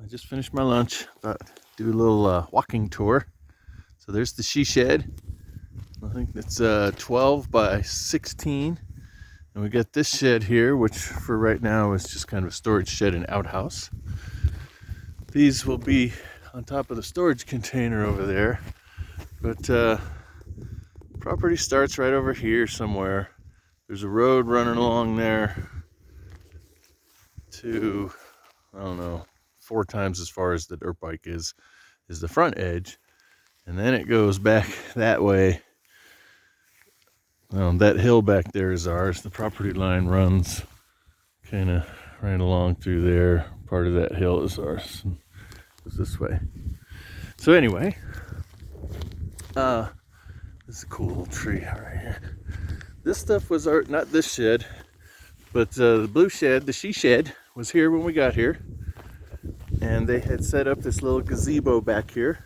just finished my lunch. Thought do a little walking tour. So there's the she shed. I think it's 12 by 16. And we got this shed here, which for right now is just kind of a storage shed and outhouse. These will be on top of the storage container over there. But property starts right over here somewhere. There's a road running along there to, I don't know, 4 times as far as the dirt bike is the front edge. And then it goes back that way. That hill back there is ours. The property line runs kind of right along through there. Part of that hill is ours. It goes this way. So anyway, this is a cool little tree right here. This stuff was our, not this shed, but the blue shed, the she shed, was here when we got here. And they had set up this little gazebo back here.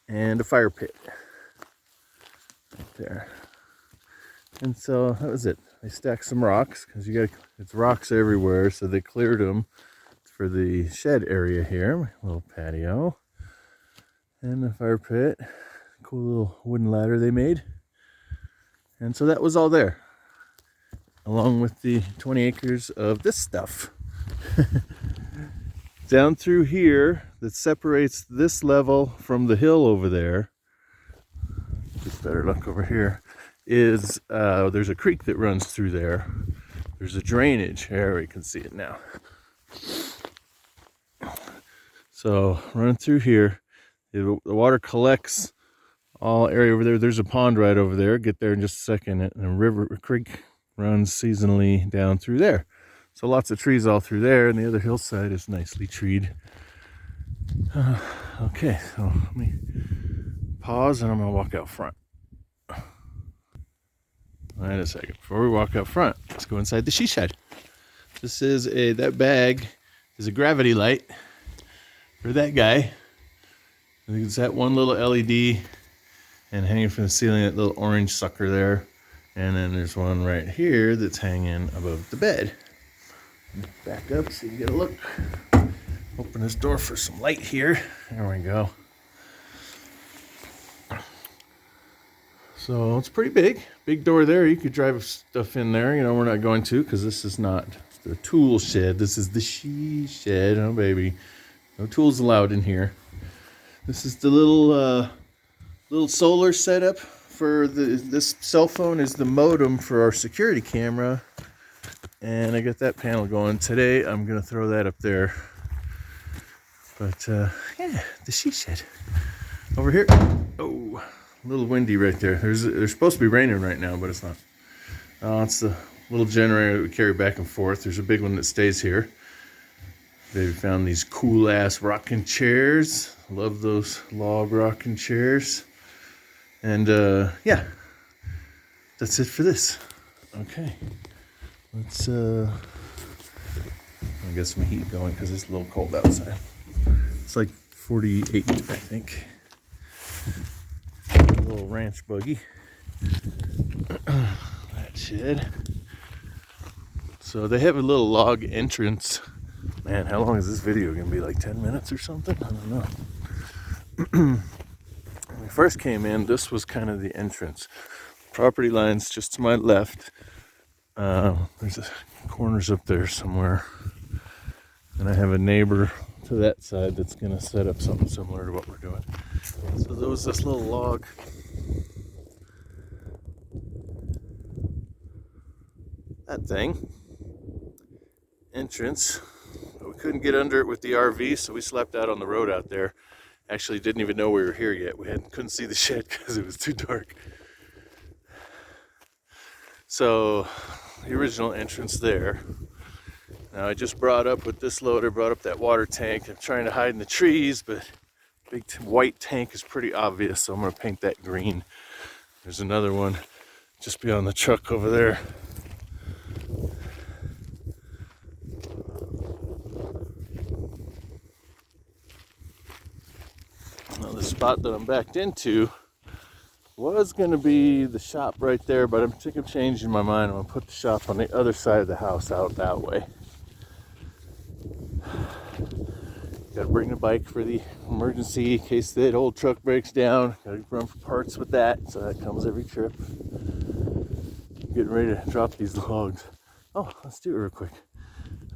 And a fire pit. Right there. And so that was it. They stacked some rocks because it's rocks everywhere, so they cleared them for the shed area here. Little patio and the fire pit. Cool little wooden ladder they made. And so that was all there, along with the 20 acres of this stuff. Down through here that separates this level from the hill over there, just better look over here, is there's a creek that runs through there. There's a drainage. There we can see it now. So running through here, the water collects all area over there. There's a pond right over there. Get there in just a second. And a creek runs seasonally down through there. So lots of trees all through there, and the other hillside is nicely treed. Okay, so let me pause and I'm gonna walk out front. Wait a second. Before we walk out front, let's go inside the she shed. This is that bag is a gravity light for that guy. I think it's that one little LED and hanging from the ceiling, that little orange sucker there. And then there's one right here that's hanging above the bed. Back up so you can get a look. Open this door for some light here. There we go. So it's pretty big. Big door there. You could drive stuff in there. You know, we're not going to because this is not the tool shed. This is the she shed. Oh, baby. No tools allowed in here. This is the little solar setup for this cell phone is the modem for our security camera. And I got that panel going. Today I'm going to throw that up there. But yeah, the she shed. Over here. Oh, a little windy right there. There's supposed to be raining right now, but it's not. It's the little generator that we carry back and forth. There's a big one that stays here. They found these cool ass rocking chairs. Love those log rocking chairs. And yeah, that's it for this. Okay. Let's I'll get some heat going because it's a little cold outside. It's like 48, I think. A little ranch buggy. That shed. So they have a little log entrance. Man, how long is this video gonna be? Like 10 minutes or something? I don't know. When we first came in, this was kind of the entrance. Property lines just to my left. There's corners up there somewhere, and I have a neighbor to that side that's gonna set up something similar to what we're doing. So there was this little log entrance, but we couldn't get under it with the RV, so we slept out on the road out there. Actually didn't even know we were here yet. We couldn't see the shed because it was too dark. So the original entrance there. Now I just brought up with this loader, brought up that water tank. I'm trying to hide in the trees, but big white tank is pretty obvious, so I'm gonna paint that green. There's another one just beyond the truck over there. Now the spot that I'm backed into was going to be the shop right there, but I'm thinking of changing my mind. I'm going to put the shop on the other side of the house out that way. Gotta bring the bike for the emergency in case that old truck breaks down. Gotta run for parts with that, so that comes every trip. Getting ready to drop these logs. Oh, let's do it real quick.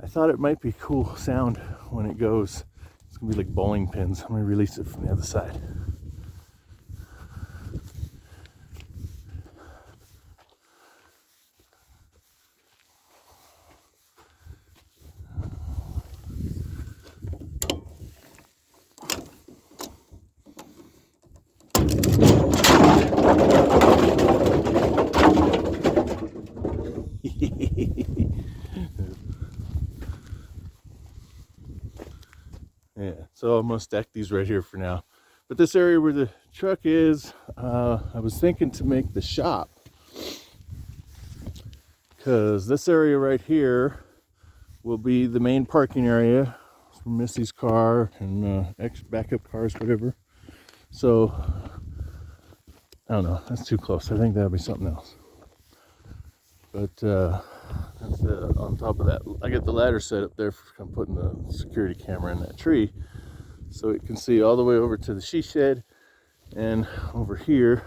I thought it might be cool sound when it goes. It's gonna be like bowling pins. I'm gonna release it from the other side. Yeah, so I'm gonna stack these right here for now. But this area where the truck is, I was thinking to make the shop, because this area right here will be the main parking area for Missy's car and backup cars, whatever. So I don't know, that's too close. I think that'll be something else. But that's, on top of that, I got the ladder set up there for putting the security camera in that tree, so it can see all the way over to the she shed and over here,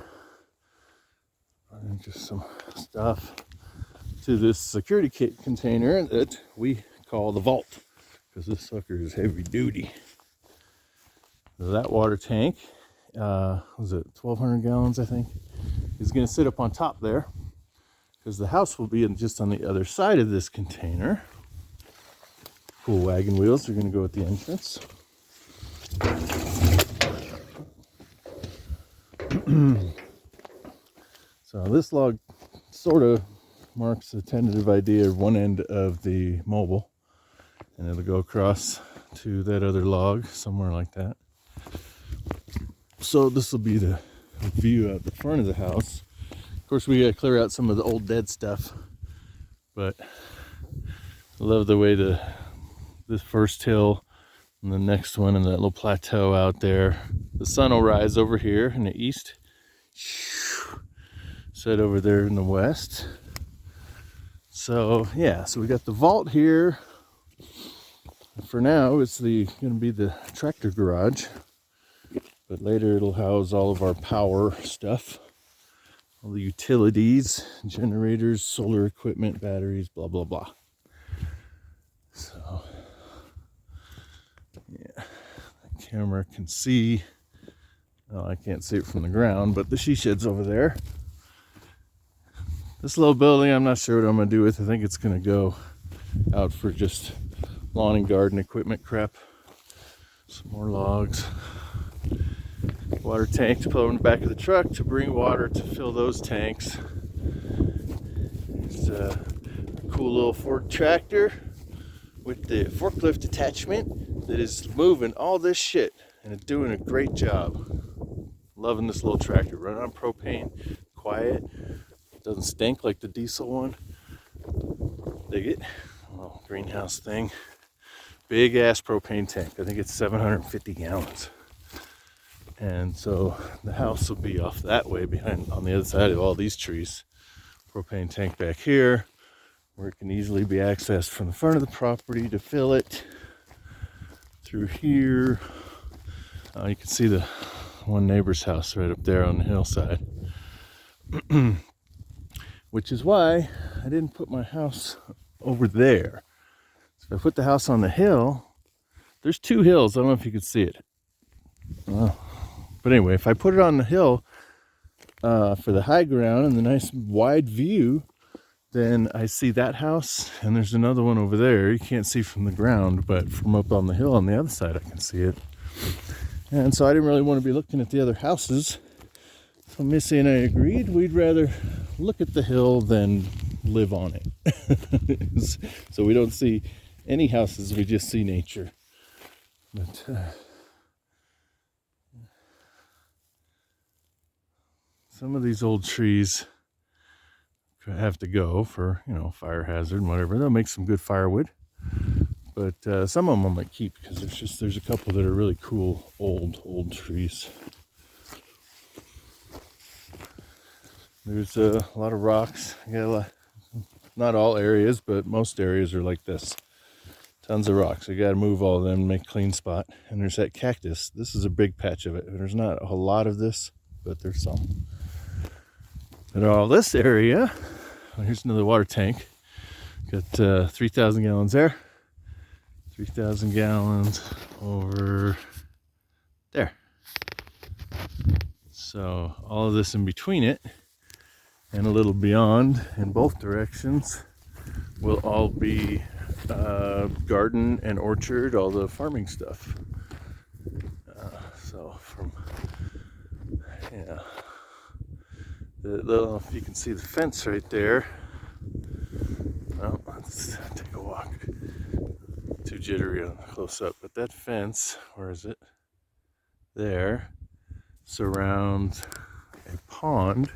and just some stuff to this security kit container that we call the vault, because this sucker is heavy duty. So that water tank, was it 1,200 gallons, I think, is going to sit up on top there, because the house will be just on the other side of this container. Cool wagon wheels are going to go at the entrance. So this log sort of marks a tentative idea of one end of the mobile, and it'll go across to that other log somewhere like that. So this will be the view out the front of the house. Of course, we got to clear out some of the old dead stuff, but I love the way this first hill and the next one and that little plateau out there. The sun will rise over here in the east, set over there in the west. So yeah, so we got the vault here. For now, it's going to be the tractor garage, but later it'll house all of our power stuff, all the utilities, generators, solar equipment, batteries, blah blah blah. So yeah, the camera can see. Oh, I can't see it from the ground, but the she shed's over there. This little building, I'm not sure what I'm gonna do with. I think it's gonna go out for just lawn and garden equipment crap. Some more logs. Water tank to put on the back of the truck to bring water to fill those tanks. It's a cool little Ford tractor with the forklift attachment that is moving all this shit, and it's doing a great job. Loving this little tractor. Running on propane, quiet, doesn't stink like the diesel one. Dig it. Little greenhouse thing. Big ass propane tank. I think it's 750 gallons. And so the house will be off that way behind, on the other side of all these trees. Propane tank back here, where it can easily be accessed from the front of the property to fill it. Through here, you can see the one neighbor's house right up there on the hillside. Which is why I didn't put my house over there. So if I put the house on the hill, there's two hills. I don't know if you can see it. But anyway, if I put it on the hill for the high ground and the nice wide view, then I see that house, and there's another one over there. You can't see from the ground, but from up on the hill on the other side, I can see it. And so I didn't really want to be looking at the other houses. So Missy and I agreed we'd rather look at the hill than live on it. So we don't see any houses, we just see nature. But some of these old trees have to go for, fire hazard and whatever. They'll make some good firewood. But some of them I might keep, because there's a couple that are really cool old trees. There's a lot of rocks. Not all areas, but most areas are like this. Tons of rocks. We got to move all of them, make a clean spot. And there's that cactus. This is a big patch of it. There's not a whole lot of this, but there's some. And all this area, here's another water tank. Got 3,000 gallons there. 3,000 gallons over there. So all of this in between it and a little beyond in both directions will all be garden and orchard, all the farming stuff. So from, yeah, if you can see the fence right there. Oh, let's take a walk. Too jittery on close up, but that fence, where is it? There, surrounds a pond.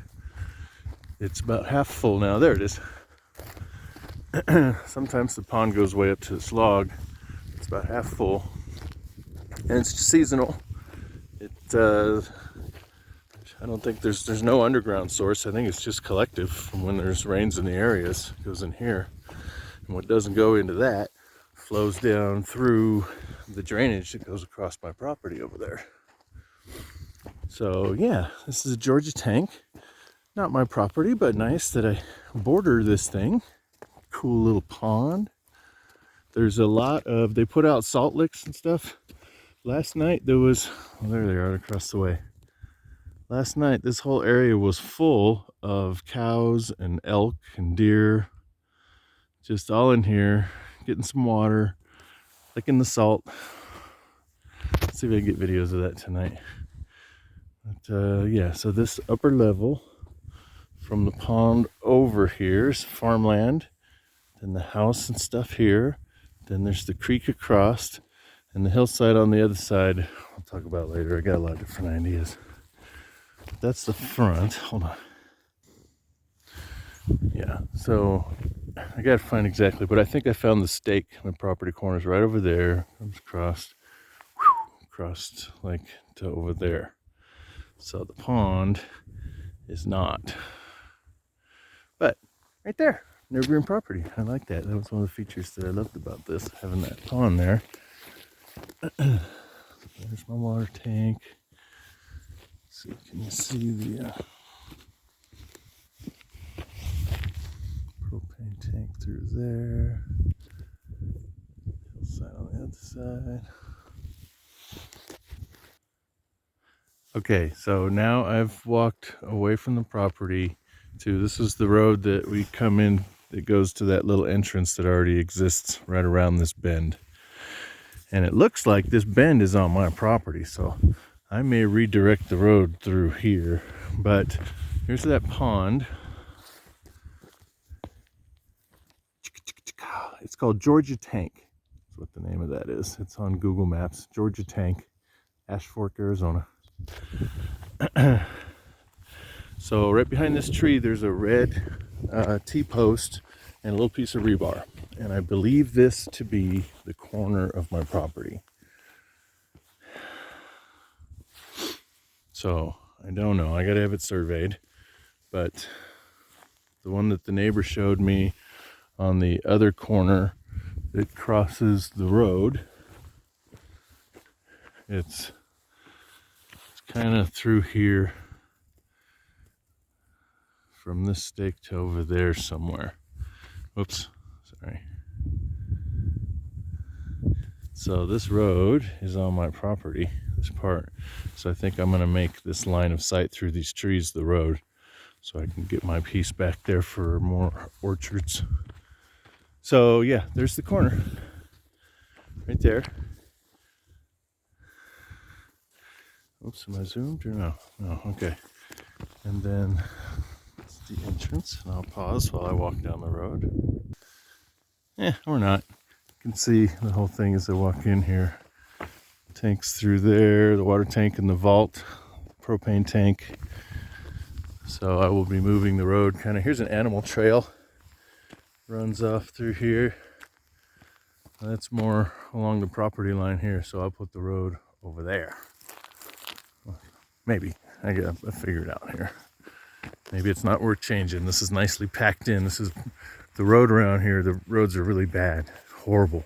It's about half full now. There it is. Sometimes the pond goes way up to this log. It's about half full, and it's seasonal. I don't think there's no underground source. I think it's just collective from when there's rains in the areas. It goes in here, and what doesn't go into that flows down through the drainage that goes across my property over there. So yeah, this is a Georgia tank. Not my property, but nice that I border this thing. Cool little pond. There's a lot of, they put out salt licks and stuff. Last night there was, well, there they are across the way. Last night this whole area was full of cows and elk and deer. Just all in here, getting some water, licking the salt. Let's see if I can get videos of that tonight. But yeah, so this upper level from the pond over here is farmland. Then the house and stuff here. Then there's the creek across, and the hillside on the other side. I'll talk about later. I got a lot of different ideas. That's the front. Hold on. Yeah, so I gotta find exactly, but I think I found the stake. My property corner's right over there. Comes across, across like to over there. So the pond is not. But right there, neighboring property. I like that. That was one of the features that I loved about this, having that pond there. There's my water tank. Let's see, can you see the propane tank through there? Hillside on the other side. Okay, so now I've walked away from the property to, this is the road that we come in that goes to that little entrance that already exists right around this bend. And it looks like this bend is on my property, so I may redirect the road through here. But here's that pond. It's called Georgia Tank. That's what the name of that is. It's on Google Maps. Georgia Tank, Ash Fork, Arizona. So right behind this tree there's a red T-post and a little piece of rebar, and I believe this to be the corner of my property. So I don't know, I gotta have it surveyed, but the one that the neighbor showed me on the other corner that crosses the road, it's kind of through here from this stake to over there somewhere. Oops, sorry. So this road is on my property, this part. So I think I'm gonna make this line of sight through these trees the road, so I can get my piece back there for more orchards. So yeah, there's the corner, right there. Oops, am I zoomed or no? No, okay. And then that's the entrance, and I'll pause while I walk down the road. Or not. You can see the whole thing as I walk in here. Tanks through there, the water tank in the vault, propane tank. So I will be moving the road kind of, here's an animal trail. Runs off through here. That's more along the property line here, so I'll put the road over there. Maybe. I figure it out here. Maybe it's not worth changing. This is nicely packed in. This is the road around here. The roads are really bad. Horrible.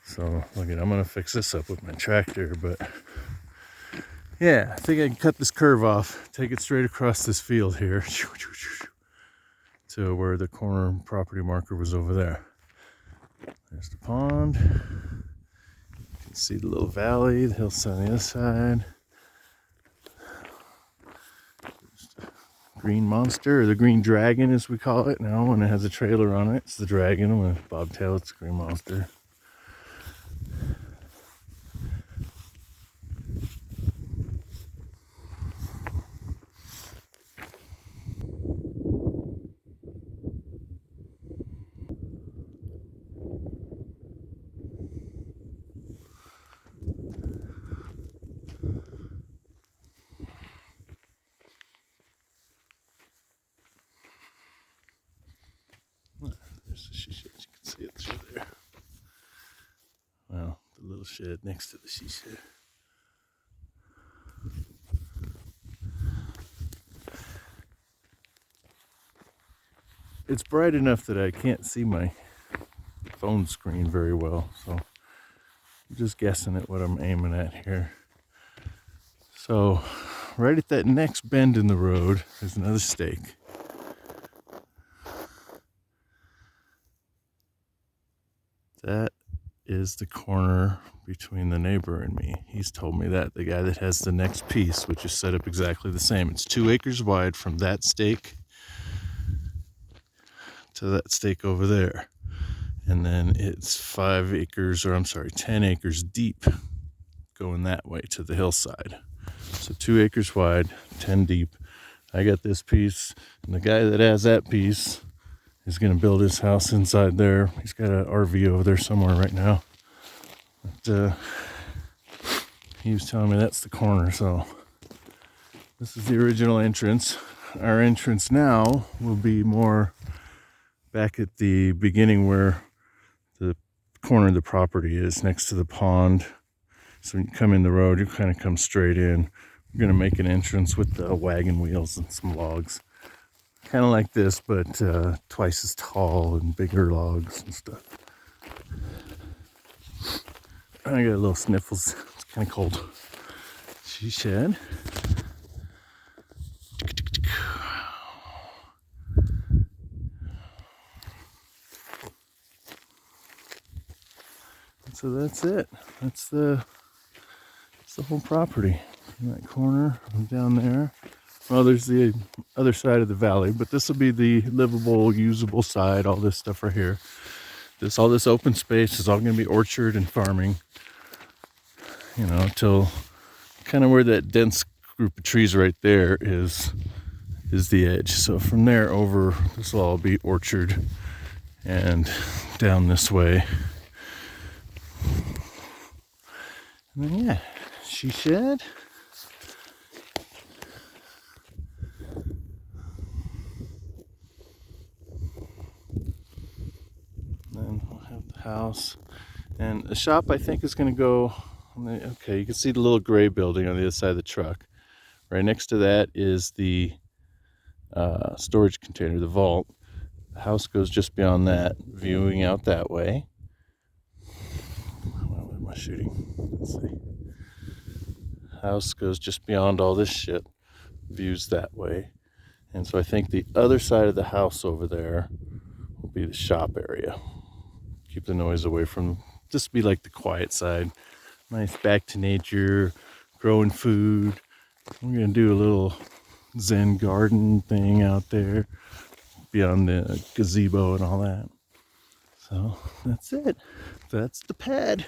So look at, I'm gonna fix this up with my tractor, but yeah, I think I can cut this curve off, take it straight across this field here to where the corner property marker was over there. There's the pond. You can see the little valley, the hillside on the other side. Green monster, or the green dragon as we call it now, when it has a trailer on it. It's the dragon. With bobtail, it's the green monster. There's the she shed, you can see it through there. Well, the little shed next to the she shed. It's bright enough that I can't see my phone screen very well, so I'm just guessing at what I'm aiming at here. So, right at that next bend in the road, there's another stake. That is the corner between the neighbor and me. He's told me that. The guy that has the next piece, which is set up exactly the same. It's 2 acres wide from that stake to that stake over there. And then it's 5 acres, or I'm sorry, 10 acres deep going that way to the hillside. So 2 acres wide, 10 deep. I got this piece, and the guy that has that piece is going to build his house inside there. He's got an RV over there somewhere right now. But he was telling me that's the corner, so this is the original entrance. Our entrance now will be more back at the beginning where the corner of the property is, next to the pond. So when you come in the road, you kind of come straight in. We're going to make an entrance with the wagon wheels and some logs. Kind of like this, but twice as tall and bigger logs and stuff. I got a little sniffles. It's kind of cold. She shed. So that's it. That's the whole property. In that corner, down there. Well, there's the other side of the valley, but this will be the livable, usable side. All this stuff right here. All this open space is all going to be orchard and farming. You know, till kind of where that dense group of trees right there is the edge. So from there over, this will all be orchard, and down this way. And then yeah, she shed. Then we'll have the house, and the shop I think is going to go on the, okay, you can see the little gray building on the other side of the truck. Right next to that is the storage container, the vault. The house goes just beyond that, viewing out that way. What am I shooting? Let's see. House goes just beyond all this shit, views that way. And so I think the other side of the house over there will be the shop area. Keep the noise away from, just be like the quiet side. Nice back to nature, growing food. We're gonna do a little Zen garden thing out there beyond the gazebo and all that. So that's it. That's the pad.